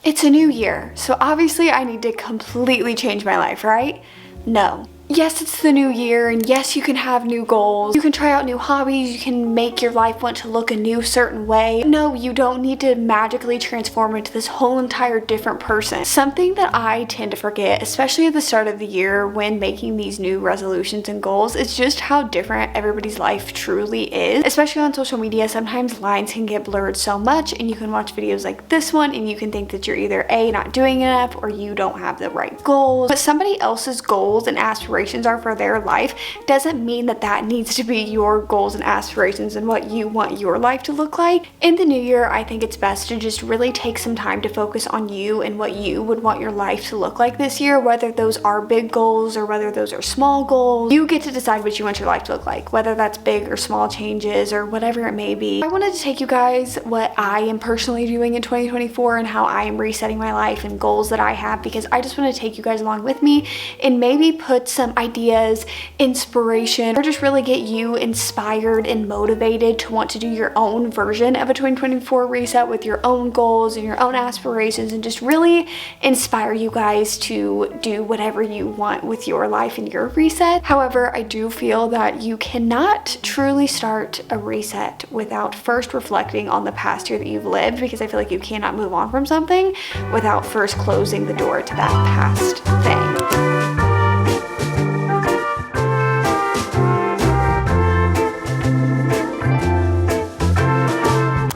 It's a new year, so obviously I need to completely change my life, right? No. Yes, it's the new year, and yes, you can have new goals. You can try out new hobbies. You can make your life want to look a new certain way. No, you don't need to magically transform into this whole entire different person. Something that I tend to forget, especially at the start of the year when making these new resolutions and goals, is just how different everybody's life truly is. Especially on social media, sometimes lines can get blurred so much, and you can watch videos like this one and you can think that you're either A, not doing enough, or you don't have the right goals. But somebody else's goals and aspirations are for their life doesn't mean that that needs to be your goals and aspirations and what you want your life to look like. In the new year, I think it's best to just really take some time to focus on you and what you would want your life to look like this year, whether those are big goals or whether those are small goals. You get to decide what you want your life to look like, whether that's big or small changes or whatever it may be. I wanted to take you guys what I am personally doing in 2024 and how I am resetting my life and goals that I have, because I just want to take you guys along with me and maybe put some ideas, inspiration, or just really get you inspired and motivated to want to do your own version of a 2024 reset with your own goals and your own aspirations, and just really inspire you guys to do whatever you want with your life and your reset. However, I do feel that you cannot truly start a reset without first reflecting on the past year that you've lived, because I feel like you cannot move on from something without first closing the door to that past thing.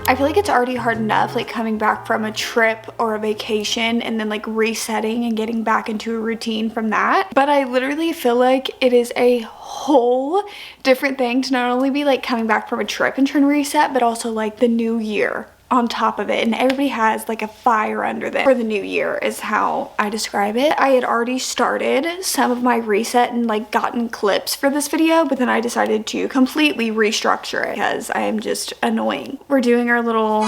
I feel like it's already hard enough like coming back from a trip or a vacation and then like resetting and getting back into a routine from that. But I literally feel like it is a whole different thing to not only be like coming back from a trip and trying to reset, but also like the new year on top of it, and everybody has like a fire under them for the new year is how I describe it. I had already started some of my reset and like gotten clips for this video, but then I decided to completely restructure it because I am just annoying. We're doing our little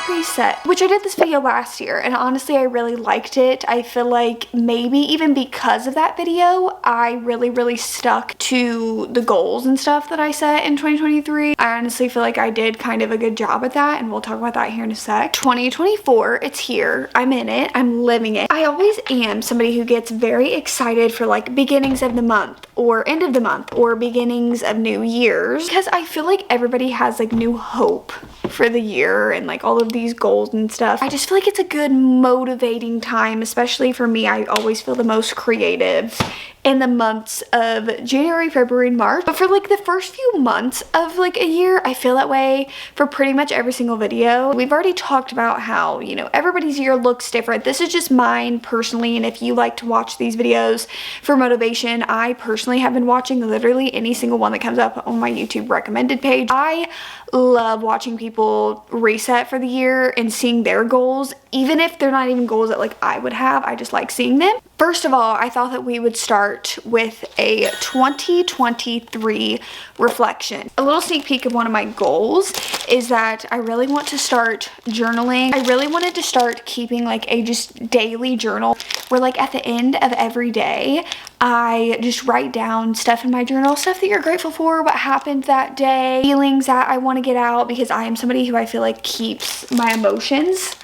reset, which I did this video last year, and honestly I really liked it. I feel like maybe even because of that video I really stuck to the goals and stuff that I set in 2023. I honestly feel like I did kind of a good job at that, and we'll talk about that here in a sec. 2024, it's here. I'm in it. I'm living it. I always am somebody who gets very excited for like beginnings of the month or end of the month or beginnings of new years, because I feel like everybody has like new hope for the year and like all of these goals and stuff. I just feel like it's a good motivating time, especially for me. I always feel the most creative in the months of January, February, and March. But for like the first few months of like a year, I feel that way for pretty much every single video. We've already talked about how, you know, everybody's year looks different. This is just mine personally, and if you like to watch these videos for motivation, I personally have been watching literally any single one that comes up on my YouTube recommended page. I love watching people reset for the year and seeing their goals, even if they're not even goals that like I would have. I just like seeing them. First of all, I thought that we would start with a 2023 reflection. A little sneak peek of one of my goals is that I really want to start journaling. I really wanted to start keeping like a just daily journal where like at the end of every day, I just write down stuff in my journal, stuff that you're grateful for, what happened that day, feelings that I want to get out, because I am somebody who I feel like keeps my emotions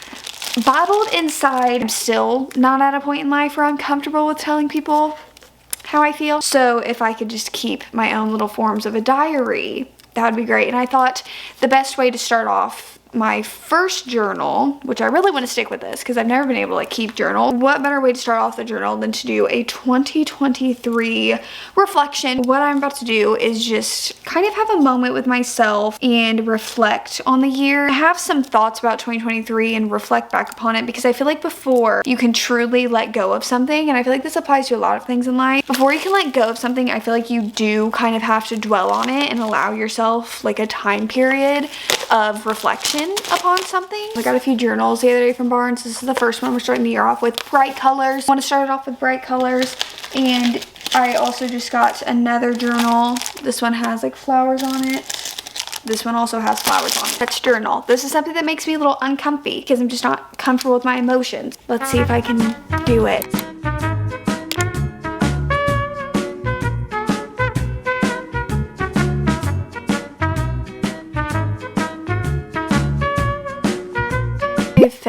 bottled inside. I'm still not at a point in life where I'm comfortable with telling people how I feel. So if I could just keep my own little forms of a diary, that would be great. And I thought the best way to start off my first journal, which I really want to stick with this because I've never been able to like keep journal. What better way to start off the journal than to do a 2023 reflection? What I'm about to do is just kind of have a moment with myself and reflect on the year. I have some thoughts about 2023 and reflect back upon it, because I feel like before you can truly let go of something, and I feel like this applies to a lot of things in life, before you can let go of something, I feel like you do kind of have to dwell on it and allow yourself like a time period of reflection upon something. I got a few journals the other day from Barnes. This is the first one. We're starting the year off with bright colors. I want to start it off with bright colors. And I also just got another journal. This one has like flowers on it. This one also has flowers on it. That's journal. This is something that makes me a little uncomfy because I'm just not comfortable with my emotions. Let's see if I can do it.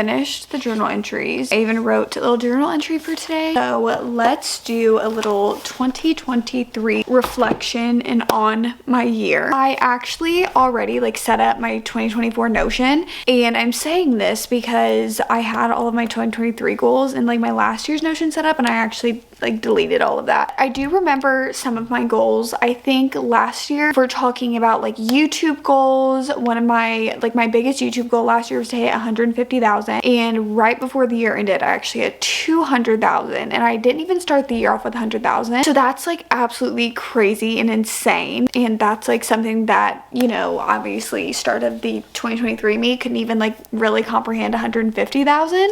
finished the journal entries. I even wrote a little journal entry for today. So let's do a little 2023 reflection and on my year. I actually already like set up my 2024 Notion, and I'm saying this because I had all of my 2023 goals in like my last year's Notion set up, and I actually like deleted all of that. I do remember some of my goals. I think last year, if we're talking about like YouTube goals, one of my biggest YouTube goal last year was to hit 150,000, and right before the year ended I actually had 200,000, and I didn't even start the year off with 100,000. So that's like absolutely crazy and insane, and that's like something that, you know, obviously start of the 2023 me couldn't even like really comprehend 150,000,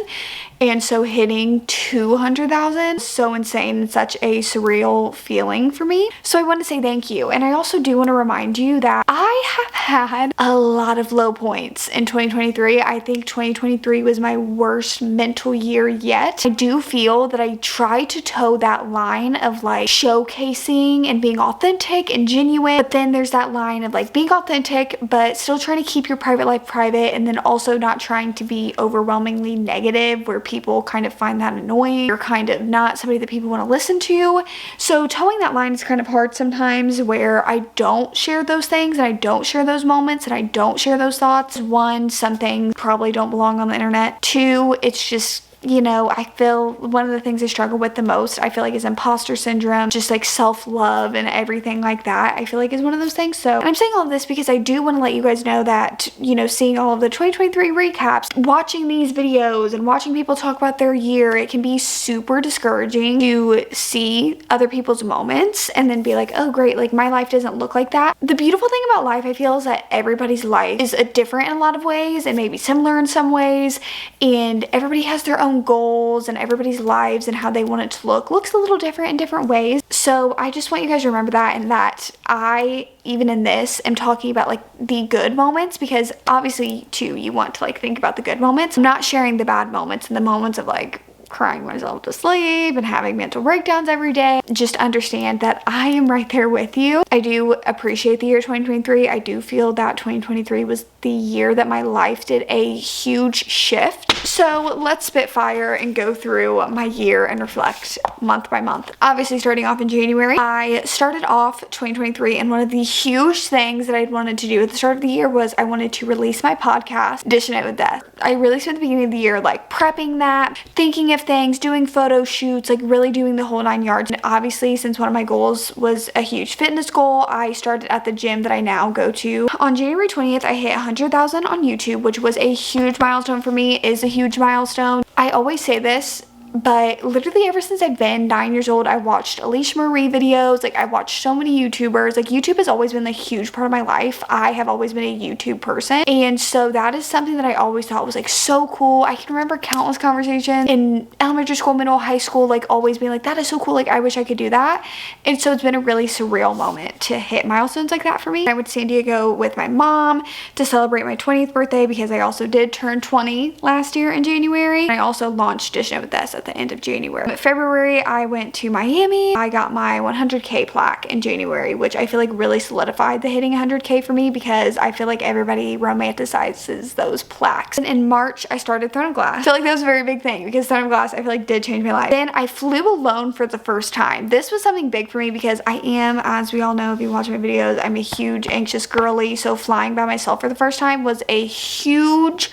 and so hitting 200,000, so insane and such a surreal feeling for me. So I want to say thank you, and I also do want to remind you that I have had a lot of low points in 2023. I think 2023 was my worst mental year yet. I do feel that I try to toe that line of like showcasing and being authentic and genuine, but then there's that line of like being authentic but still trying to keep your private life private, and then also not trying to be overwhelmingly negative where people kind of find that annoying. You're kind of not somebody that people want to listen to. So towing that line is kind of hard sometimes, where I don't share those things and I don't share those moments and I don't share those thoughts. One, some things probably don't belong on the internet. Two, it's just, you know, I feel one of the things I struggle with the most, I feel like, is imposter syndrome, just like self-love and everything like that. I feel like is one of those things. So, and I'm saying all of this because I do want to let you guys know that, you know, seeing all of the 2023 recaps, watching these videos and watching people talk about their year, it can be super discouraging to see other people's moments and then be like, oh great, like my life doesn't look like that. The beautiful thing about life, I feel, is that everybody's life is different in a lot of ways and maybe similar in some ways, and everybody has their own goals, and everybody's lives and how they want it to looks a little different in different ways. So I just want you guys to remember that, and that I, even in this, am talking about like the good moments, because obviously too you want to like think about the good moments. I'm not sharing the bad moments and the moments of like crying myself to sleep and having mental breakdowns every day. Just understand that I am right there with you. I do appreciate the year 2023. I do feel that 2023 was the year that my life did a huge shift. So let's spitfire and go through my year and reflect month by month. Obviously, starting off in January, I started off 2023, and one of the huge things that I'd wanted to do at the start of the year was I wanted to release my podcast, Dishing It with Death. I really spent the beginning of the year like prepping that, thinking of things, doing photo shoots, like really doing the whole 9 yards. And obviously, since one of my goals was a huge fitness goal, I started at the gym that I now go to. On January 20th, I hit 100,000 on YouTube, which was a huge milestone for me, is a huge milestone. I always say this, but literally ever since I've been 9 years old, I watched Alicia Marie videos. Like I watched so many YouTubers. Like YouTube has always been a huge part of my life. I have always been a YouTube person, and so that is something that I always thought was like so cool. I can remember countless conversations in elementary school, middle, high school, like always being like, that is so cool, like I wish I could do that. And so it's been a really surreal moment to hit milestones like that for me. I went to San Diego with my mom to celebrate my 20th birthday, because I also did turn 20 last year in January. I also launched Dishing It with This at the end of January. But February, I went to Miami. I got my 100K plaque in January, which I feel like really solidified the hitting 100K for me, because I feel like everybody romanticizes those plaques. And in March, I started Throne of Glass. I feel like that was a very big thing, because Throne of Glass, I feel like, did change my life. Then I flew alone for the first time. This was something big for me, because I am, as we all know if you watch my videos, I'm a huge anxious girly, so flying by myself for the first time was a huge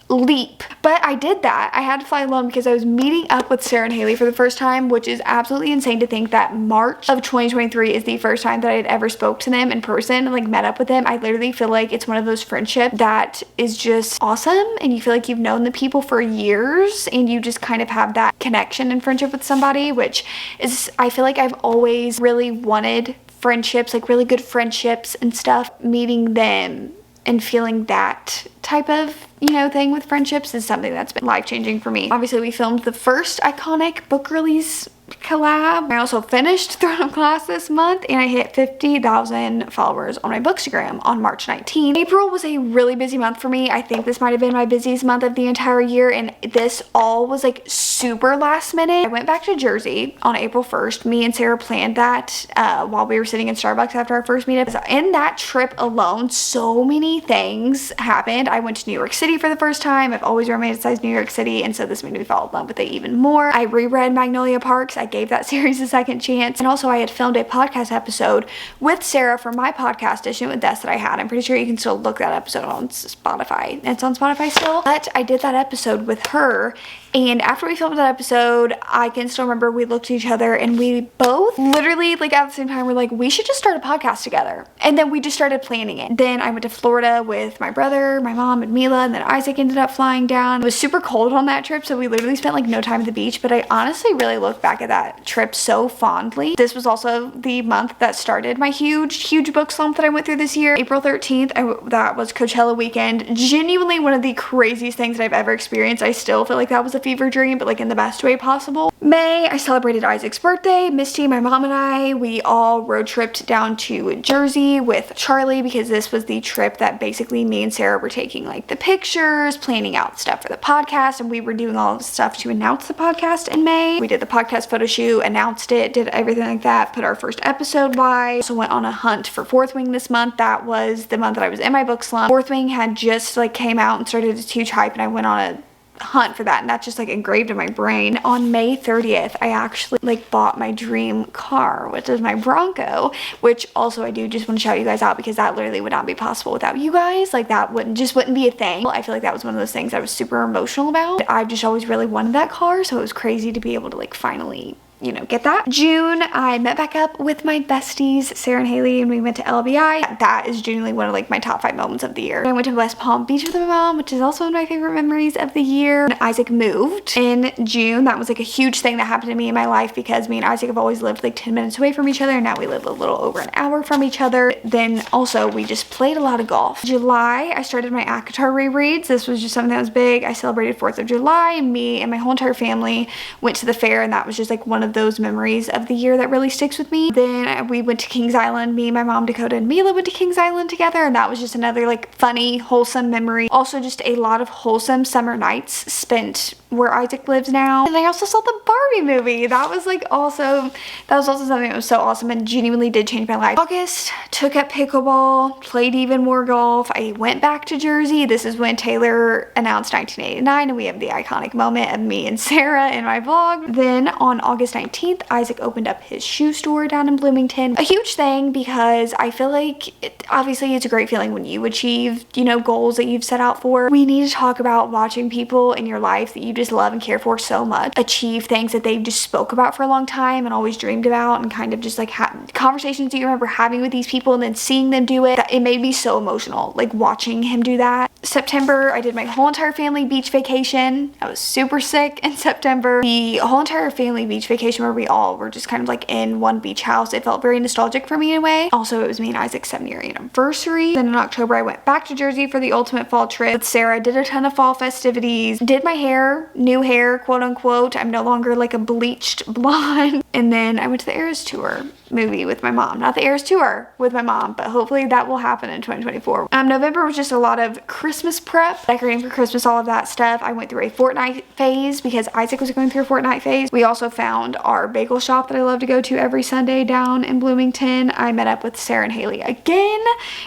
leap. But I did that. I had to fly alone because I was meeting up with Sarah and Haley for the first time, which is absolutely insane to think that March of 2023 is the first time that I had ever spoke to them in person and like met up with them. I literally feel like it's one of those friendships that is just awesome, and you feel like you've known the people for years and you just kind of have that connection and friendship with somebody, which is, I feel like I've always really wanted friendships, like really good friendships and stuff. Meeting them and feeling that type of, you know, thing with friendships is something that's been life-changing for me. Obviously, we filmed the first iconic book release collab. I also finished Throne of Glass this month, and I hit 50,000 followers on my Bookstagram on March 19th. April was a really busy month for me. I think this might have been my busiest month of the entire year, and this all was like super last minute. I went back to Jersey on April 1st. Me and Sarah planned that while we were sitting in Starbucks after our first meetup. In that trip alone, so many things happened. I went to New York City for the first time. I've always romanticized New York City, and so this made me fall in love with it even more. I reread Magnolia Parks. I gave that series a second chance. And also I had filmed a podcast episode with Sarah for my podcast Dishing It with Des that I had. I'm pretty sure you can still look that episode on Spotify. It's on Spotify still. But I did that episode with her, and after we filmed that episode, I can still remember we looked at each other and we both literally like at the same time were like, we should just start a podcast together. And then we just started planning it. Then I went to Florida with my brother, my mom, and Mila, and then Isaac ended up flying down. It was super cold on that trip, so we literally spent like no time at the beach, but I honestly really look back at that trip so fondly. This was also the month that started my huge book slump that I went through this year. April 13th, that was Coachella weekend. Genuinely one of the craziest things that I've ever experienced. I still feel like that was a fever dream, but like in the best way possible. May, I celebrated Isaac's birthday. Misty, my mom, and I, we all road tripped down to Jersey with Charlie, because this was the trip that basically me and Sarah were taking like the pictures, planning out stuff for the podcast, and we were doing all the stuff to announce the podcast in May. We did the podcast photo shoot, announced it, did everything like that, put our first episode live. Also went on a hunt for Fourth Wing this month. That was the month that I was in my book slump. Fourth Wing had just like came out and started its huge hype, and I went on a hunt for that, and that's just like engraved in my brain. On May 30th, I actually like bought my dream car, which is my Bronco, which also I do just want to shout you guys out, because that literally would not be possible without you guys. Like that wouldn't be a thing. I feel like that was one of those things I was super emotional about. I've just always really wanted that car, so it was crazy to be able to like finally, you know, get that. June, I met back up with my besties, Sarah and Haley, and we went to LBI. That is genuinely one of like my top 5 moments of the year. I went to West Palm Beach with my mom, which is also one of my favorite memories of the year. And Isaac moved in June. That was like a huge thing that happened to me in my life, because me and Isaac have always lived like 10 minutes away from each other, and now we live a little over an hour from each other. Then also we just played a lot of golf. July, I started my ACOTAR rereads. This was just something that was big. I celebrated 4th of July. Me and my whole entire family went to the fair, and that was just like one of those memories of the year that really sticks with me. Then we went to Kings Island. Me, my mom, Dakota, and Mila went to Kings Island together, and that was just another like funny, wholesome memory. Also just a lot of wholesome summer nights spent where Isaac lives now. And I also saw the Barbie movie. That was also something that was so awesome and genuinely did change my life. August, took up pickleball, played even more golf. I went back to Jersey. This is when Taylor announced 1989, and we have the iconic moment of me and Sarah in my vlog. Then on August 19th, Isaac opened up his shoe store down in Bloomington. A huge thing, because I feel like obviously it's a great feeling when you achieve, you know, goals that you've set out for. We need to talk about watching people in your life that you just love and care for so much achieve things that they just spoke about for a long time and always dreamed about, and kind of just like conversations that you remember having with these people and then seeing them do it. It made me so emotional, like watching him do that. September, I did my whole entire family beach vacation. I was super sick in September. The whole entire family beach vacation where we all were just kind of like in one beach house. It felt very nostalgic for me in a way. Also, it was me and Isaac's 7-year anniversary. Then in October, I went back to Jersey for the ultimate fall trip with Sarah. Did a ton of fall festivities. Did my hair, new hair, quote unquote. I'm no longer like a bleached blonde. And then I went to the Eras Tour movie with my mom. Not the Eras Tour with my mom, but hopefully that will happen in 2024. November was just a lot of Christmas prep, decorating for Christmas, all of that stuff. I went through a Fortnite phase because Isaac was going through a Fortnite phase. We also found our bagel shop that I love to go to every Sunday down in Bloomington. I met up with Sarah and Haley again,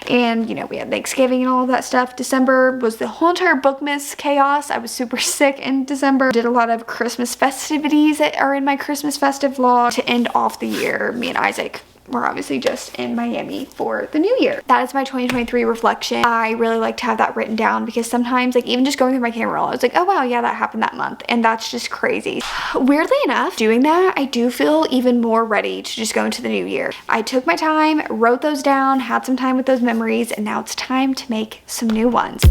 and you know, we had Thanksgiving and all of that stuff. December was the whole entire Bookmas chaos. I was super sick in December. Did a lot of Christmas festivities that are in my Christmas festive vlog. To end off the year, me and Isaac were obviously just in Miami for the new year. That is my 2023 reflection. I really like to have that written down, because sometimes like even just going through my camera roll, I was like, oh wow, yeah, that happened that month, and that's just crazy. Weirdly enough, doing that, I do feel even more ready to just go into the new year. I took my time, wrote those down, had some time with those memories, and now it's time to make some new ones.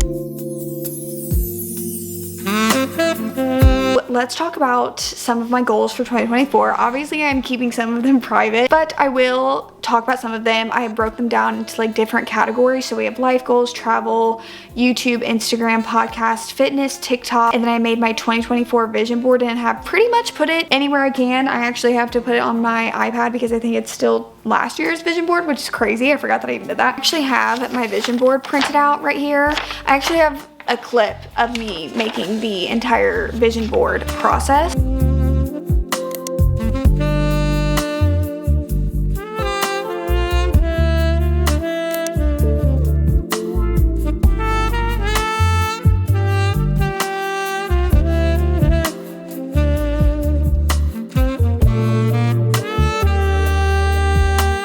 let's talk about some of my goals for 2024. Obviously, I'm keeping some of them private, but I will talk about some of them. I have broke them down into like different categories. So we have life goals, travel, YouTube, Instagram, podcast, fitness, TikTok, and then I made my 2024 vision board and have pretty much put it anywhere I can. I actually have to put it on my iPad because I think it's still last year's vision board, which is crazy. I forgot that I even did that. I actually have my vision board printed out right here. I actually have a clip of me making the entire vision board process.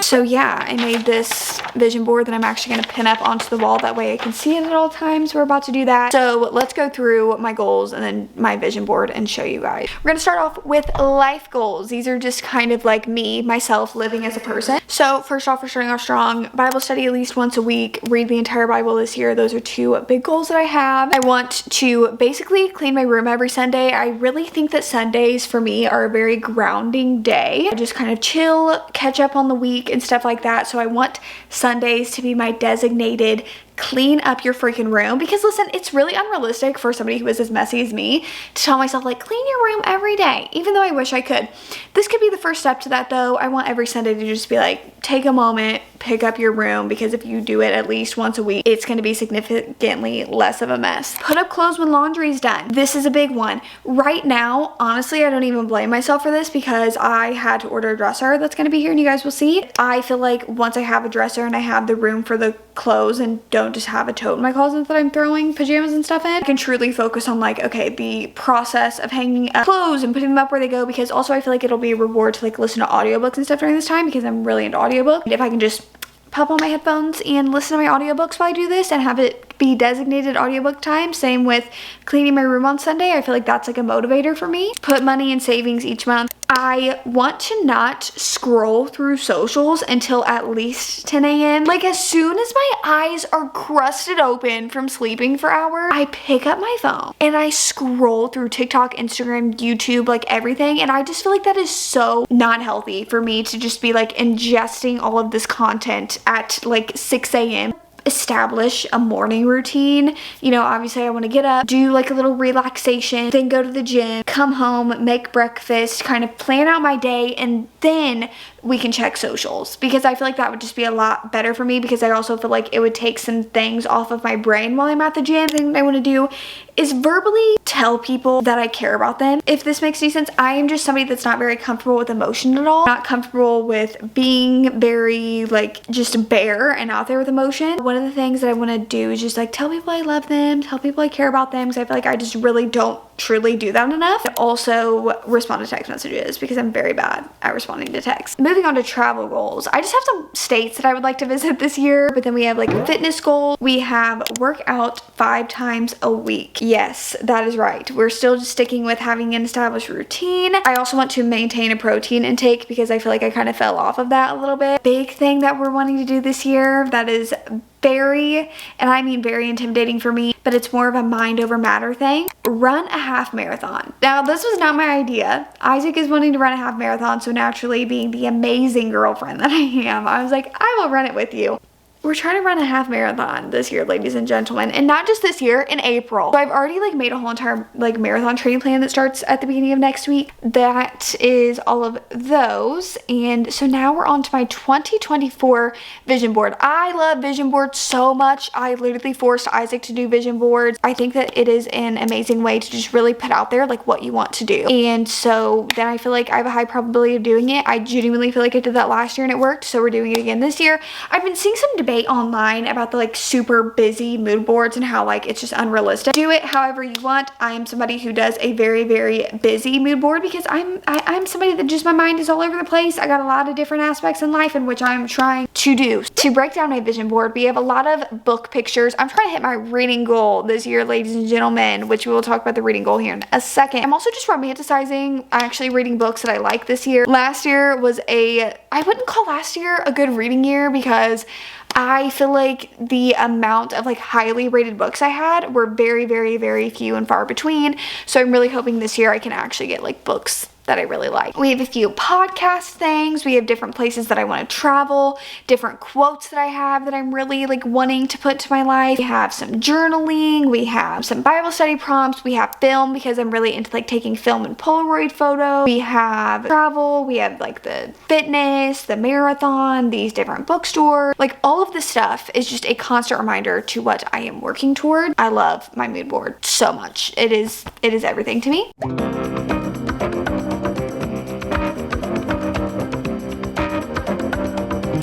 So yeah, I made this vision board that I'm actually going to pin up onto the wall. That way I can see it at all times. We're about to do that. So let's go through my goals and then my vision board and show you guys. We're going to start off with life goals. These are just kind of like me, myself, living as a person. So first off, we're starting off strong. Bible study at least once a week. Read the entire Bible this year. Those are two big goals that I have. I want to basically clean my room every Sunday. I really think that Sundays for me are a very grounding day. I just kind of chill, catch up on the week and stuff like that. So I want Sundays to be my designated clean up your freaking room, because listen, it's really unrealistic for somebody who is as messy as me to tell myself like clean your room every day, even though I wish I could. This could be the first step to that though. I want every Sunday to just be like, take a moment, pick up your room, because if you do it at least once a week, it's going to be significantly less of a mess. Put up clothes when laundry is done. This is a big one. Right now, honestly, I don't even blame myself for this because I had to order a dresser that's going to be here and you guys will see. I feel like once I have a dresser and I have the room for the clothes and don't just have a tote in my closet that I'm throwing pajamas and stuff in, I can truly focus on like, okay, the process of hanging up clothes and putting them up where they go, because also I feel like it'll be a reward to like listen to audiobooks and stuff during this time because I'm really into audiobooks. And if I can just pop on my headphones and listen to my audiobooks while I do this and have it be designated audiobook time. Same with cleaning my room on Sunday. I feel like that's like a motivator for me. Put money in savings each month. I want to not scroll through socials until at least 10 a.m. Like as soon as my eyes are crusted open from sleeping for hours, I pick up my phone and I scroll through TikTok, Instagram, YouTube, like everything. And I just feel like that is so not healthy for me to just be like ingesting all of this content at like 6 a.m. Establish a morning routine. You know, obviously I want to get up, do like a little relaxation, then go to the gym, come home, make breakfast, kind of plan out my day, and then we can check socials, because I feel like that would just be a lot better for me, because I also feel like it would take some things off of my brain while I'm at the gym. The thing that I want to do is verbally tell people that I care about them. If this makes any sense, I am just somebody that's not very comfortable with emotion at all. Not comfortable with being very like just bare and out there with emotion. One of the things that I want to do is just like tell people I love them, tell people I care about them, because I feel like I just really don't truly do that enough. Also respond to text messages, because I'm very bad at responding to texts. Moving on to travel goals. I just have some states that I would like to visit this year, but then we have like a fitness goal. We have work out 5 times a week. Yes, that is right. We're still just sticking with having an established routine. I also want to maintain a protein intake, because I feel like I kind of fell off of that a little bit. Big thing that we're wanting to do this year that is very, and I mean very intimidating for me, but it's more of a mind over matter thing. Run a half marathon. Now, this was not my idea. Isaac is wanting to run a half marathon, so naturally, being the amazing girlfriend that I am, I was like, I will run it with you. We're trying to run a half marathon this year, ladies and gentlemen, and not just this year, in April. So I've already like made a whole entire like marathon training plan that starts at the beginning of next week. That is all of those. And so now we're on to my 2024 vision board. I love vision boards so much. I literally forced Isaac to do vision boards. I think that it is an amazing way to just really put out there like what you want to do. And so then I feel like I have a high probability of doing it. I genuinely feel like I did that last year and it worked. So we're doing it again this year. I've been seeing some debate online about the like super busy mood boards and how like it's just unrealistic. Do it however you want. I am somebody who does a very, very busy mood board, because I'm somebody that just, my mind is all over the place. I got a lot of different aspects in life in which I'm trying to do. To break down my vision board, we have a lot of book pictures. I'm trying to hit my reading goal this year, ladies and gentlemen, which we will talk about the reading goal here in a second. I'm also just romanticizing actually reading books that I like this year. Last year was I wouldn't call last year a good reading year, because I feel like the amount of like highly rated books I had were very, very, very few and far between. So I'm really hoping this year I can actually get like books that I really like. We have a few podcast things. We have different places that I want to travel, different quotes that I have that I'm really like wanting to put to my life. We have some journaling. We have some Bible study prompts. We have film because I'm really into like taking film and Polaroid photos. We have travel. We have like the fitness, the marathon, these different bookstores. Like all of this stuff is just a constant reminder to what I am working toward. I love my mood board so much. It is everything to me.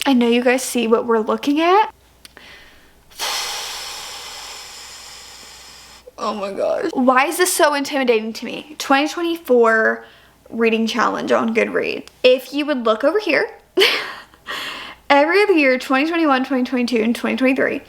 I know you guys see what we're looking at. Oh my gosh. Why is this so intimidating to me? 2024 reading challenge on Goodreads. If you would look over here, every other year, 2021, 2022, and 2023,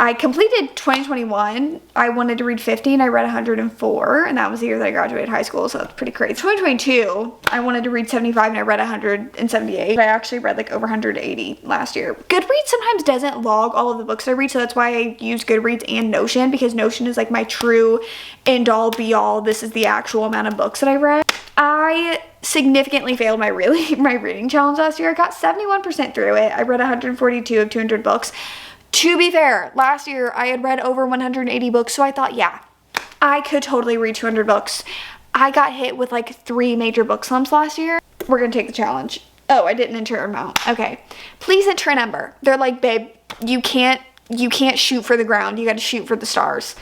I completed 2021. I wanted to read 50 and I read 104, and that was the year that I graduated high school, so that's pretty crazy. 2022, I wanted to read 75 and I read 178. I actually read like over 180 last year. Goodreads sometimes doesn't log all of the books I read, so that's why I use Goodreads and Notion, because Notion is like my true end all be all. This is the actual amount of books that I read. I significantly failed my reading challenge last year. I got 71% through it. I read 142 of 200 books. To be fair, last year I had read over 180 books, so I thought, yeah, I could totally read 200 books. I got hit with like 3 major book slumps last year. We're gonna take the challenge. Oh, I didn't enter amount. Okay. Please enter a number. They're like, babe, you can't shoot for the ground. You gotta shoot for the stars.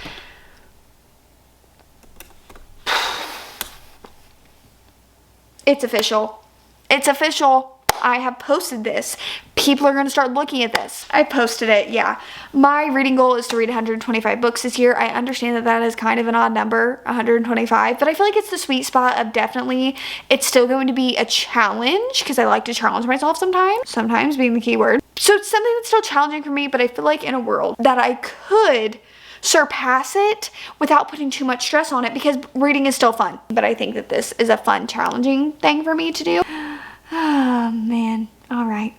It's official. It's official. I have posted this. People are going to start looking at this. I posted it, yeah. My reading goal is to read 125 books this year. I understand that that is kind of an odd number, 125, but I feel like it's the sweet spot of definitely, it's still going to be a challenge because I like to challenge myself sometimes being the key word. So it's something that's still challenging for me, but I feel like in a world that I could surpass it without putting too much stress on it, because reading is still fun. But I think that this is a fun, challenging thing for me to do. Oh, man. All right.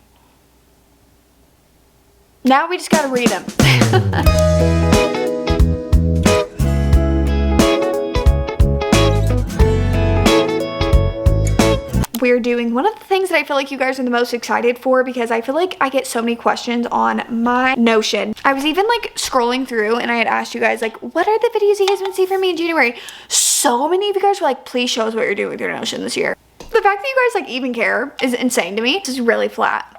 Now we just gotta read them. We're doing one of the things that I feel like you guys are the most excited for, because I feel like I get so many questions on my Notion. I was even like scrolling through and I had asked you guys like, what are the videos you guys want to see from me in January? So many of you guys were like, please show us what you're doing with your Notion this year. The fact that you guys like even care is insane to me. This is really flat.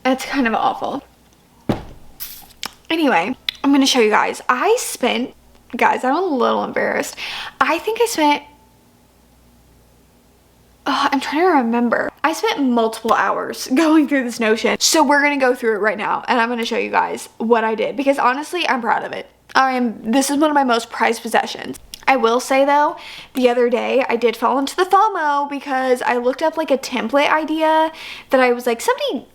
It's kind of awful. Anyway, I'm gonna show you guys. Guys, I'm a little embarrassed. I think I spent, I'm trying to remember. I spent multiple hours going through this Notion. So we're gonna go through it right now and I'm gonna show you guys what I did, because honestly, I'm proud of it. This is one of my most prized possessions. I will say though, the other day I did fall into the FOMO because I looked up like a template idea that I was like, somebody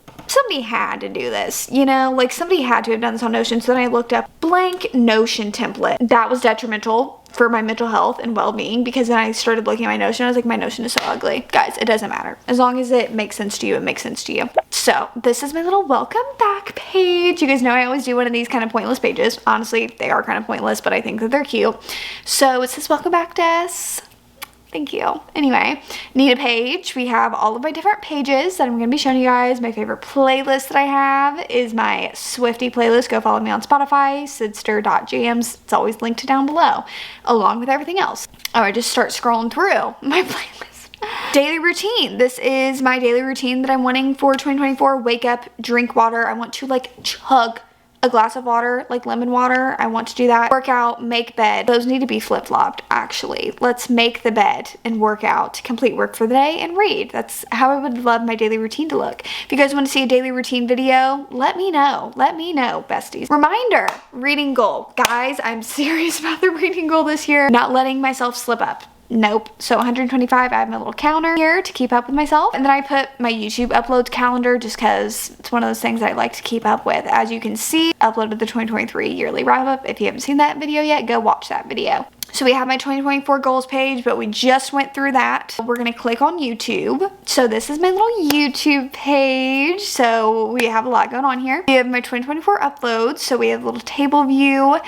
had to do this, you know, like somebody had to have done this on Notion. So then I looked up blank Notion template. That was detrimental for my mental health and well-being, because then I started looking at my Notion. I was like, my Notion is so ugly. Guys, it doesn't matter. As long as it makes sense to you, it makes sense to you. So this is my little welcome back page. You guys know I always do one of these kind of pointless pages. Honestly, they are kind of pointless, but I think that they're cute. So it says, welcome back, Des. Thank you. Anyway, need a page. We have all of my different pages that I'm going to be showing you guys. My favorite playlist that I have is my Swiftie playlist. Go follow me on Spotify, sidster.jams. It's always linked down below, along with everything else. All right, just start scrolling through my playlist. Daily routine. This is my daily routine that I'm wanting for 2024. Wake up, drink water. I want to like chug a glass of water, like lemon water. I want to do that. Work out, make bed. Those need to be flip-flopped, actually. Let's make the bed and work out, complete work for the day, and read. That's how I would love my daily routine to look. If you guys want to see a daily routine video, let me know. Let me know, besties. Reminder, reading goal. Guys, I'm serious about the reading goal this year. Not letting myself slip up. Nope. So 125, I have my little counter here to keep up with myself. And then I put my YouTube uploads calendar just because it's one of those things I like to keep up with. As you can see, uploaded the 2023 yearly wrap up. If you haven't seen that video yet, go watch that video. So we have my 2024 goals page, but we just went through that. We're gonna click on YouTube. So this is my little YouTube page. So we have a lot going on here. We have my 2024 uploads. So we have a little table view.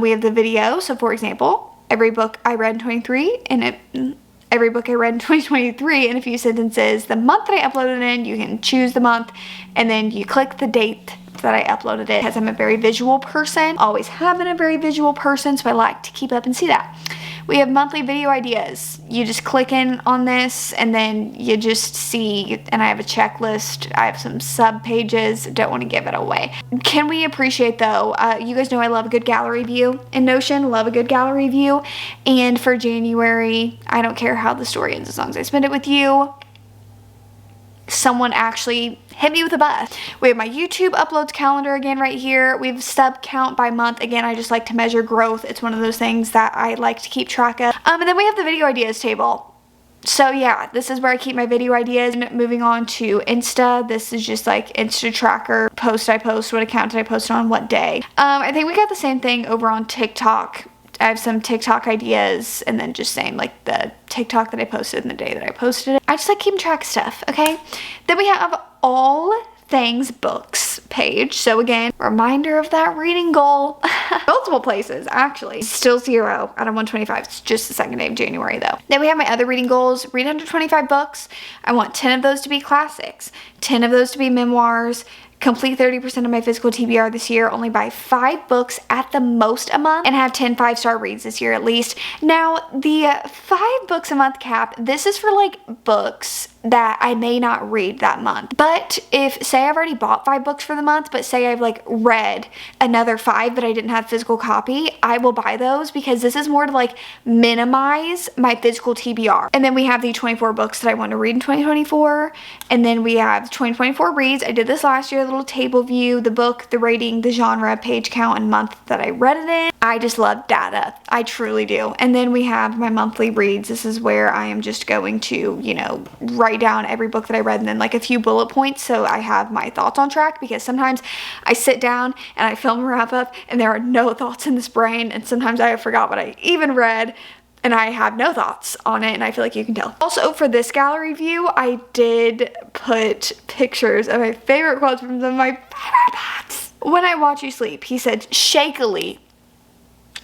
We have the video. So for example, every book I read in 23 and every book I read in 2023 in a few sentences. The month that I uploaded in, you can choose the month and then you click the date that I uploaded it, because I'm a very visual person, always have been a very visual person, so I like to keep up and see that. We have monthly video ideas. You just click in on this and then you just see, and I have a checklist. I have some sub pages, don't want to give it away. Can we appreciate though, you guys know I love a good gallery view in Notion, love a good gallery view, and for January, I don't care how the story ends as long as I spend it with you. Someone actually hit me with a bus. We have my YouTube uploads calendar again right here. We have sub count by month. Again, I just like to measure growth. It's one of those things that I like to keep track of. And then we have the video ideas table. So yeah, this is where I keep my video ideas. Moving on to Insta, this is just like Insta tracker. Post I post, what account did I post on what day. I think we got the same thing over on TikTok. I have some TikTok ideas and then just saying like the TikTok that I posted and the day that I posted it. I just like keeping track of stuff, okay? Then we have all things books page. So again, reminder of that reading goal. Multiple places actually. Still 0 out of 125. It's just the second day of January though. Then we have my other reading goals. Read under 25 books. I want 10 of those to be classics, 10 of those to be memoirs, complete 30% of my physical TBR this year, only buy 5 books at the most a month, and have 10 5-star reads this year at least. Now, the 5 books a month cap, this is for like books that I may not read that month. But if, say I've already bought 5 books for the month, but say I've like read another 5 but I didn't have physical copy, I will buy those because this is more to like minimize my physical TBR. And then we have the 24 books that I want to read in 2024. And then we have 2024 reads. I did this last year, a little table view, the book, the rating, the genre, page count, and month that I read it in. I just love data. I truly do. And then we have my monthly reads. This is where I am just going to, you know, write down every book that I read and then like a few bullet points so I have my thoughts on track, because sometimes I sit down and I film a wrap up and there are no thoughts in this brain, and sometimes I forgot what I even read and I have no thoughts on it, and I feel like you can tell. Also for this gallery view, I did put pictures of my favorite quotes from some of my favorite books. When I Watch You Sleep, he said shakily,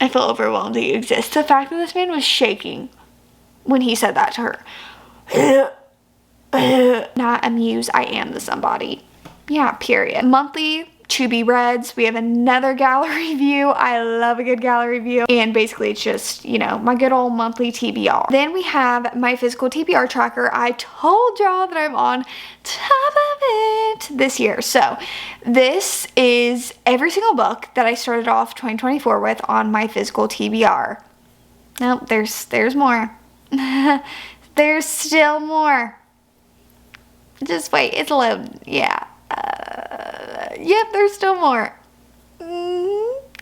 I feel overwhelmed that you exist. The fact that this man was shaking when he said that to her. Not amused, I am the somebody. Yeah, period. Monthly to be reads. We have another gallery view. I love a good gallery view. And basically it's just, you know, my good old monthly TBR. Then we have my physical TBR tracker. I told y'all that I'm on top of it this year. So this is every single book that I started off 2024 with on my physical TBR. Nope, there's more. There's still more. Just wait, it's loading. Yeah. Yep, there's still more.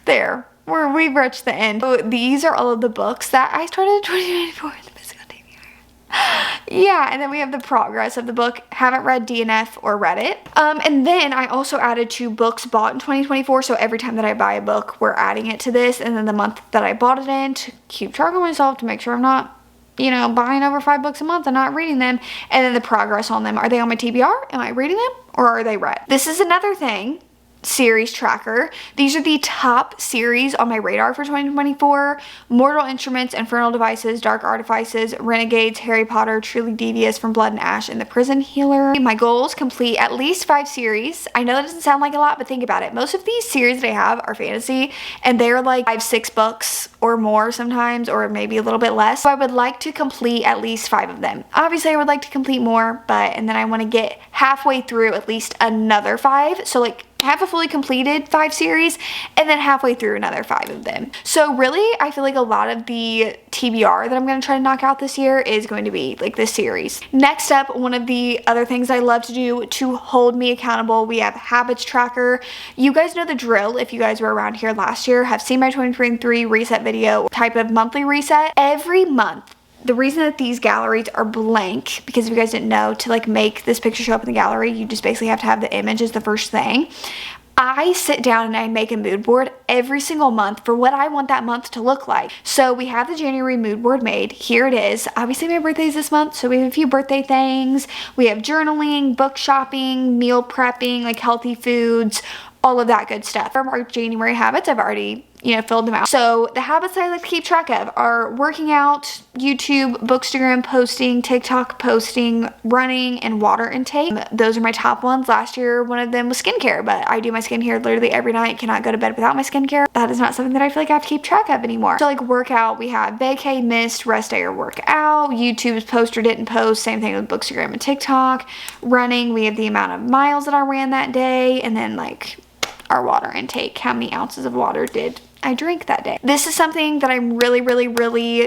There. We've reached the end. So these are all of the books that I started in 2024 in the physical TBR. Yeah, and then we have the progress of the book. Haven't read DNF or read it. And then I also added 2 books bought in 2024. So every time that I buy a book, we're adding it to this. And then the month that I bought it in to keep track of myself, to make sure I'm not, you know, buying over 5 books a month and not reading them. And then the progress on them. Are they on my TBR? Am I reading them? Or are they read? This is another thing. Series tracker. These are the top series on my radar for 2024. Mortal Instruments, Infernal Devices, Dark Artifices, Renegades, Harry Potter, Truly Devious, From Blood and Ash, and The Prison Healer. My goals: complete at least 5 series. I know that doesn't sound like a lot, but think about it. Most of these series that I have are fantasy, and they're like 5-6 books or more sometimes, or maybe a little bit less. So I would like to complete at least 5 of them. Obviously I would like to complete more, and then I want to get halfway through at least another 5. So like have a fully completed 5 series and then halfway through another 5 of them. So really, I feel like a lot of the TBR that I'm going to try to knock out this year is going to be like this series. Next up, one of the other things I love to do to hold me accountable, we have habits tracker. You guys know the drill. If you guys were around here last year, have seen my 2023 reset video, type of monthly reset. Every month, the reason that these galleries are blank, because if you guys didn't know, to like make this picture show up in the gallery, you just basically have to have the image as the first thing. I sit down and I make a mood board every single month for what I want that month to look like. So we have the January mood board made. Here it is. Obviously my birthday is this month, so we have a few birthday things. We have journaling, book shopping, meal prepping, like healthy foods, all of that good stuff. For our January habits, I've already, filled them out. So the habits I like to keep track of are working out, YouTube, Bookstagram posting, TikTok posting, running, and water intake. Those are my top ones. Last year, one of them was skincare, but I do my skincare literally every night. Cannot go to bed without my skincare. That is not something that I feel like I have to keep track of anymore. So like workout, we have vacay, missed, rest day, or workout. YouTube's post or didn't post. Same thing with Bookstagram and TikTok. Running, we have the amount of miles that I ran that day, and then like our water intake, how many ounces of water did I drink that day. This is something that I'm really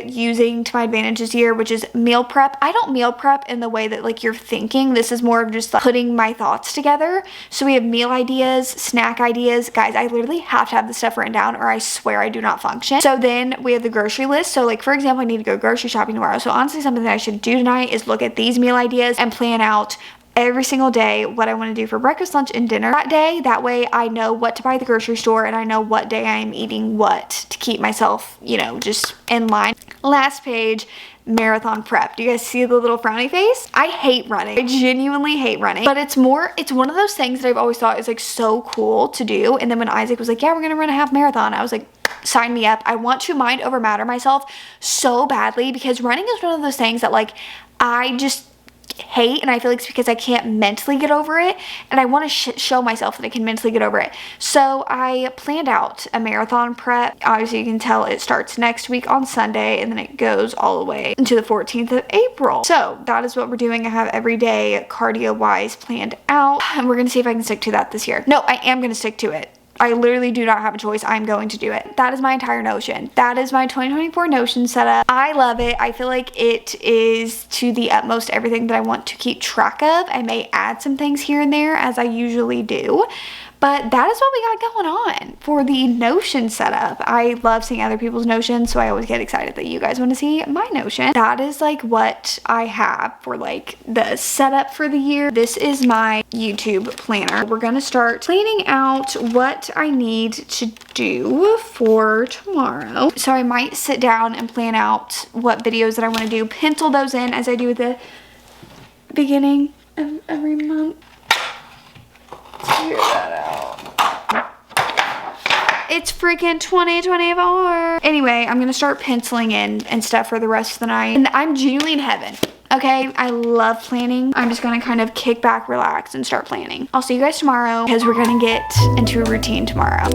using to my advantage this year, which is meal prep. I don't meal prep in the way that like you're thinking. This is more of just like putting my thoughts together. So we have meal ideas, snack ideas. Guys, I literally have to have this stuff written down or I swear I do not function. So then we have the grocery list. So like for example, I need to go grocery shopping tomorrow. So honestly, something that I should do tonight is look at these meal ideas and plan out every single day what I want to do for breakfast, lunch, and dinner that day. That way I know what to buy at the grocery store and I know what day I am eating what to keep myself, just in line. Last page, marathon prep. Do you guys see the little frowny face? I hate running. I genuinely hate running, but it's one of those things that I've always thought is like so cool to do. And then when Isaac was like, yeah, we're gonna run a half marathon, I was like, sign me up. I want to mind over matter myself so badly because running is one of those things that like I just hate, and I feel like it's because I can't mentally get over it, and I want to show myself that I can mentally get over it. So I planned out a marathon prep. Obviously you can tell it starts next week on Sunday and then it goes all the way into the 14th of April. So that is what we're doing. I have every day cardio wise planned out, and we're gonna see if I can stick to that this year. No, I am gonna stick to it. I literally do not have a choice. I'm going to do it. That is my entire Notion. That is my 2024 Notion setup. I love it. I feel like it is to the utmost everything that I want to keep track of. I may add some things here and there as I usually do. But that is what we got going on for the Notion setup. I love seeing other people's Notions, so I always get excited that you guys want to see my Notion. That is like what I have for like the setup for the year. This is my YouTube planner. We're gonna start planning out what I need to do for tomorrow. So I might sit down and plan out what videos that I want to do, pencil those in as I do at the beginning of every month. Figure that out. It's freaking 2024. Anyway, I'm gonna start penciling in and stuff for the rest of the night. And I'm genuinely in heaven. Okay, I love planning. I'm just gonna kind of kick back, relax, and start planning. I'll see you guys tomorrow because we're gonna get into a routine tomorrow.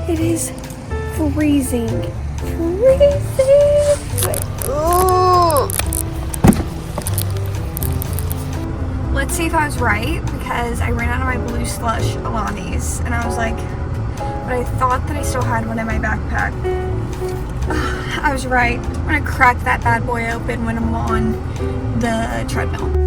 It is freezing. Let's see if I was right, because I ran out of my blue slush Alani's and I was like, but I thought that I still had one in my backpack. I was right. I'm gonna crack that bad boy open when I'm on the treadmill.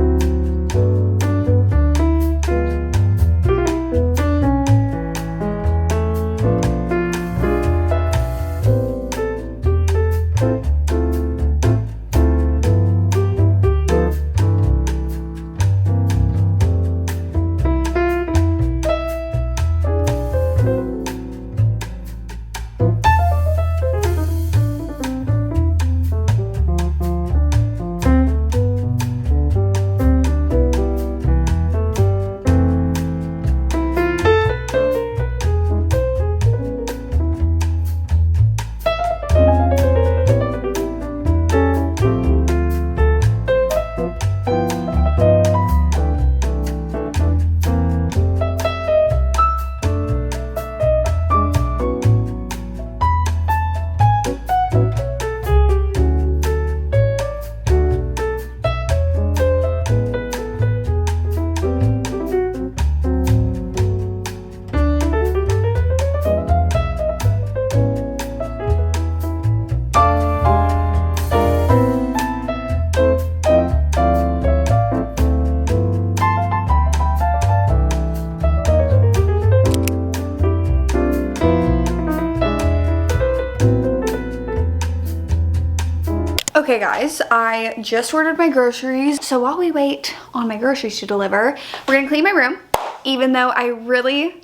Okay guys, I just ordered my groceries. So while we wait on my groceries to deliver, we're gonna clean my room, even though I really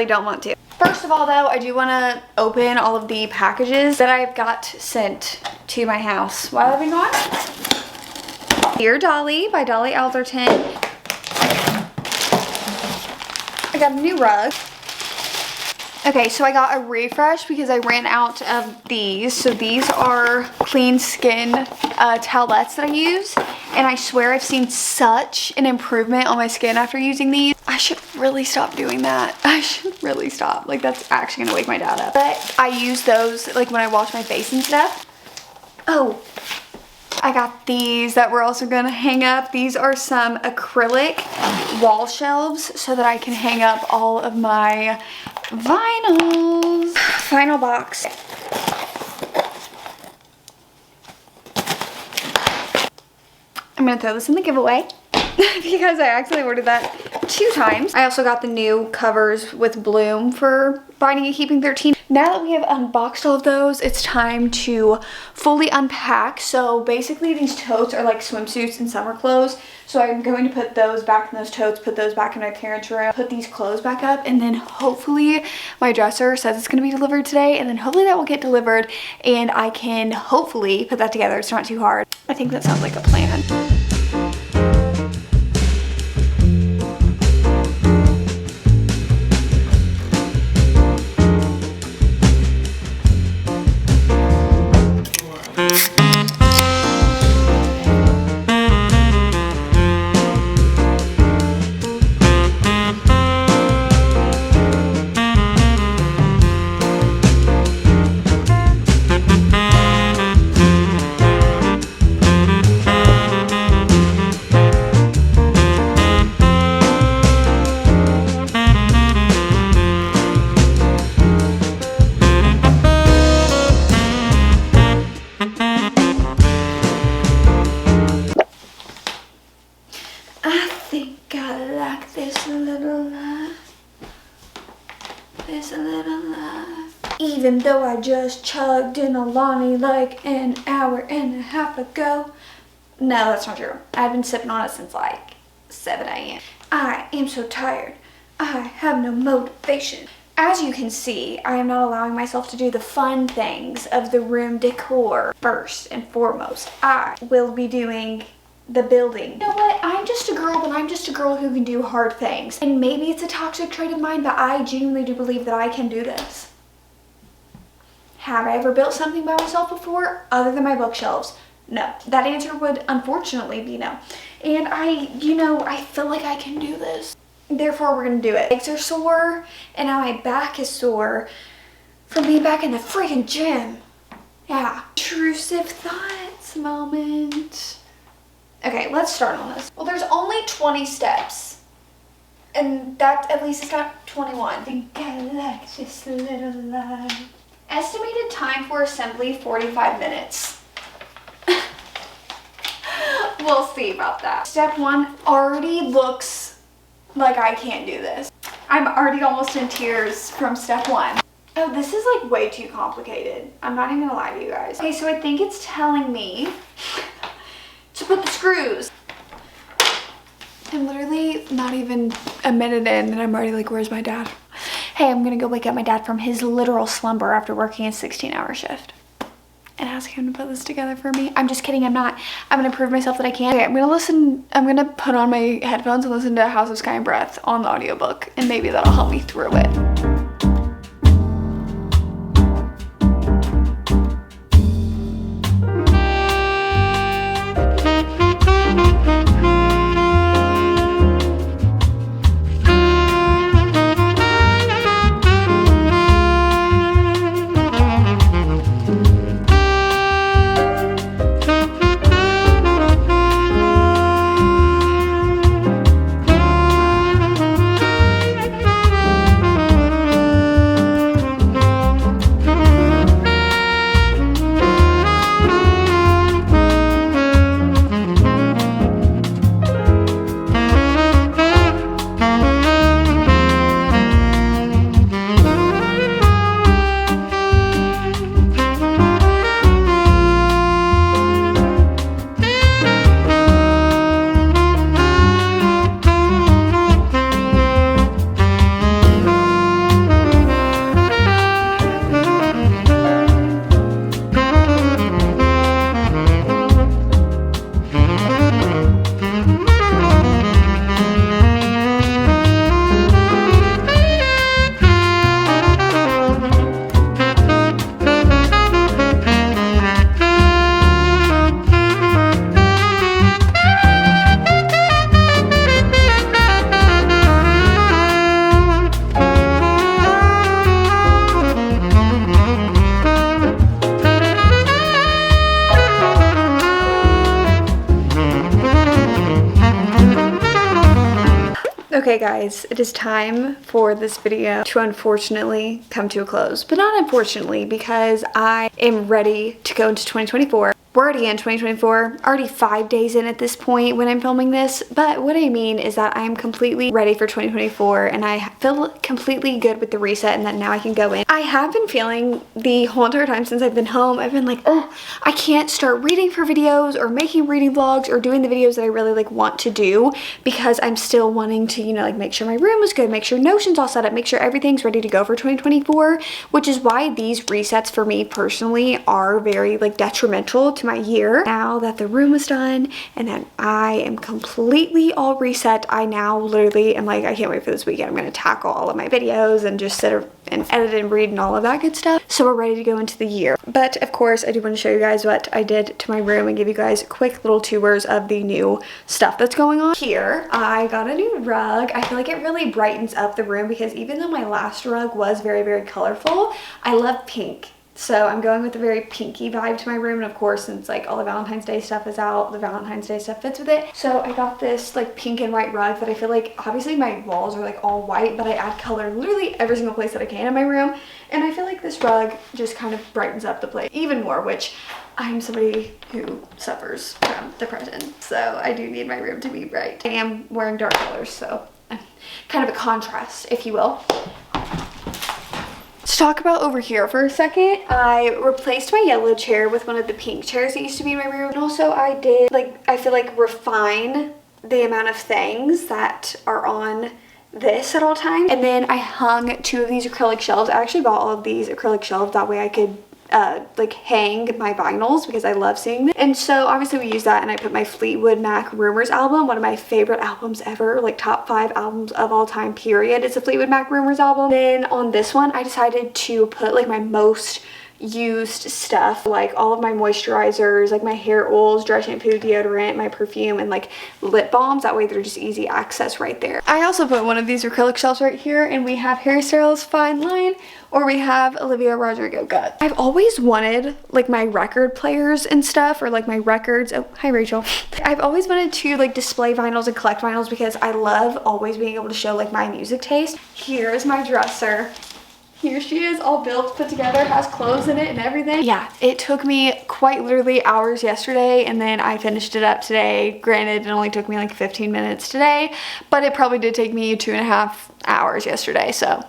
don't want to. First of all though, I do want to open all of the packages that I've got sent to my house while I've been gone. Dear Dolly by Dolly Alderton. I got a new rug. Okay, so I got a refresh because I ran out of these. So these are clean skin towelettes that I use. And I swear I've seen such an improvement on my skin after using these. I should really stop doing that. I should really stop. Like, that's actually gonna wake my dad up. But I use those like when I wash my face and stuff. Oh, I got these that we're also gonna hang up. These are some acrylic wall shelves so that I can hang up all of my vinyls. Final box. I'm gonna throw this in the giveaway because I actually ordered that 2 times. I also got the new covers with Bloom for Binding and Keeping 13. Now that we have unboxed all of those, it's time to fully unpack. So basically these totes are like swimsuits and summer clothes. So I'm going to put those back in those totes, put those back in my parents' room, put these clothes back up, and then hopefully my dresser says it's gonna be delivered today, and then hopefully that will get delivered and I can hopefully put that together. It's not too hard. I think that sounds like a plan. Even though I just chugged in a Lonnie like an hour and a half ago. No, that's not true. I've been sipping on it since like 7 a.m. I am so tired. I have no motivation. As you can see, I am not allowing myself to do the fun things of the room decor. First and foremost, I will be doing the building. You know what? I'm just a girl, but I'm just a girl who can do hard things. And maybe it's a toxic trait of mine, but I genuinely do believe that I can do this. Have I ever built something by myself before other than my bookshelves? No. That answer would unfortunately be no. And I feel like I can do this. Therefore, we're gonna do it. Legs are sore, and now my back is sore from being back in the freaking gym. Yeah. Intrusive thoughts moment. Okay, let's start on this. Well, there's only 20 steps. And that, at least it's got 21. Think I like this little life. Estimated time for assembly, 45 minutes. We'll see about that. Step 1 already looks like I can't do this. I'm already almost in tears from step 1. Oh, this is like way too complicated. I'm not even gonna lie to you guys. Okay, so I think it's telling me to put the screws. I'm literally not even a minute in and I'm already like, where's my dad? Hey, I'm gonna go wake up my dad from his literal slumber after working a 16-hour shift and ask him to put this together for me. I'm just kidding, I'm not. I'm gonna prove myself that I can. Okay, I'm gonna put on my headphones and listen to House of Sky and Breath on the audiobook, and maybe that'll help me through it. Okay guys, it is time for this video to unfortunately come to a close. But not unfortunately, because I am ready to go into 2024. We're already in 2024, already 5 days in at this point when I'm filming this, but what I mean is that I am completely ready for 2024 and I feel completely good with the reset and that now I can go in. I have been feeling the whole entire time since I've been home, I've been like, oh, I can't start reading for videos or making reading vlogs or doing the videos that I really like want to do because I'm still wanting to, you know, like make sure my room is good, make sure Notion's all set up, make sure everything's ready to go for 2024, which is why these resets for me personally are very like detrimental to my year. Now that the room is done and that I am completely all reset, I now literally am like, I can't wait for this weekend. I'm going to tackle all of my videos and just sit and edit and read and all of that good stuff. So we're ready to go into the year. But of course, I do want to show you guys what I did to my room and give you guys quick little tours of the new stuff that's going on. Here, I got a new rug. I feel like it really brightens up the room because even though my last rug was very, very colorful, I love pink. So I'm going with a very pinky vibe to my room, and of course, since like all the Valentine's Day stuff is out, the Valentine's Day stuff fits with it. So I got this like pink and white rug that I feel like, obviously my walls are like all white, but I add color literally every single place that I can in my room. And I feel like this rug just kind of brightens up the place even more, which I'm somebody who suffers from depression. So I do need my room to be bright. I am wearing dark colors, so kind of a contrast, if you will. Let's talk about over here for a second. I replaced my yellow chair with one of the pink chairs that used to be in my room. And also I did, like, I feel like refine the amount of things that are on this at all times. And then I hung 2 of these acrylic shelves. I actually bought all of these acrylic shelves that way I could like hang my vinyls because I love seeing them. And so obviously we use that, and I put my Fleetwood Mac Rumors album, one of my favorite albums ever, like top 5 albums of all time period. It's a Fleetwood Mac Rumors album. Then on this one I decided to put like my most used stuff, like all of my moisturizers, like my hair oils, dry shampoo, deodorant, my perfume, and like lip balms. That way they're just easy access right there. I also put one of these acrylic shelves right here, and we have Harry Styles' Fine Line, or we have Olivia Rodrigo Gut. I've always wanted like my record players and stuff, or like my records. Oh, hi Rachel. I've always wanted to like display vinyls and collect vinyls because I love always being able to show like my music taste. Here is my dresser. Here she is, all built, put together, has clothes in it and everything. Yeah, it took me quite literally hours yesterday, and then I finished it up today. Granted, it only took me like 15 minutes today, but it probably did take me 2.5 hours yesterday, so.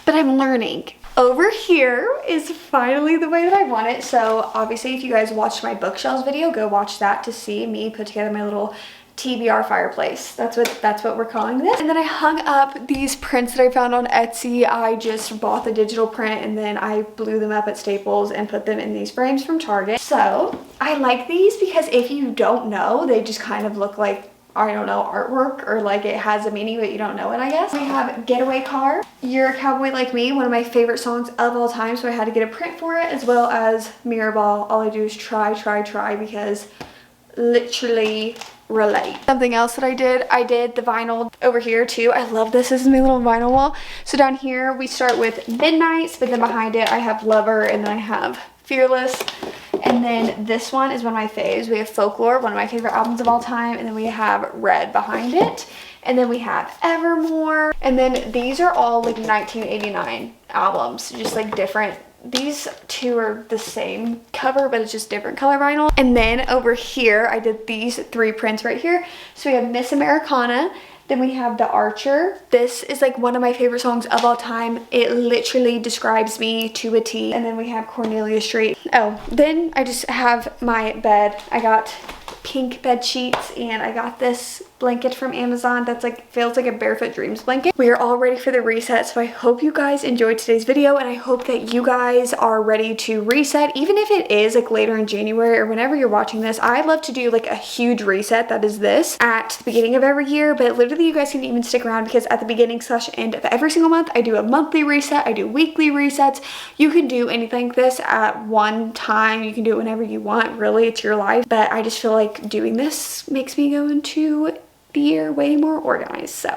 But I'm learning. Over here is finally the way that I want it. So obviously, if you guys watched my bookshelves video, go watch that to see me put together my little TBR fireplace. That's what we're calling this. And then I hung up these prints that I found on Etsy. I just bought the digital print and then I blew them up at Staples and put them in these frames from Target. So I like these because if you don't know, they just kind of look like, I don't know, artwork, or like it has a meaning but you don't know it, I guess. We have Getaway Car, You're a Cowboy Like Me, one of my favorite songs of all time, so I had to get a print for it, as well as Mirror Ball, All I Do Is Try, Try, Try, because literally relate. Something else that I did the vinyl over here too. I love this. This is my little vinyl wall. So down here we start with Midnights, but then behind it I have Lover, and then I have Fearless. And then this one is one of my faves. We have Folklore, one of my favorite albums of all time, and then we have Red behind it. And then we have Evermore. And then these are all like 1989 albums, just like different. These 2 are the same cover, but it's just different color vinyl. And then over here, I did these 3 prints right here. So we have Miss Americana, then we have The Archer. This is like one of my favorite songs of all time. It literally describes me to a T. And then we have Cornelia Street. Oh, then I just have my bed. I got pink bed sheets, and I got this blanket from Amazon that's like feels like a Barefoot Dreams blanket. We are all ready for the reset, so I hope you guys enjoyed today's video, and I hope that you guys are ready to reset, even if it is like later in January or whenever you're watching this. I love to do like a huge reset that is this at the beginning of every year, but literally you guys can even stick around because at the beginning / end of every single month I do a monthly reset, I do weekly resets. You can do anything like this at one time. You can do it whenever you want, really, it's your life, but I just feel like doing this makes me go into the year way more organized. So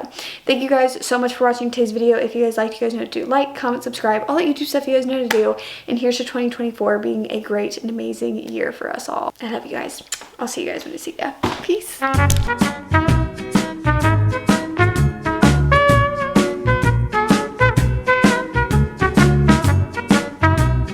thank you guys so much for watching today's video. If you guys liked, you guys know what to do. Like, comment, subscribe, all that YouTube stuff you guys know to do. And here's to 2024 being a great and amazing year for us all. I love you guys. I'll see you guys when I see ya. Peace.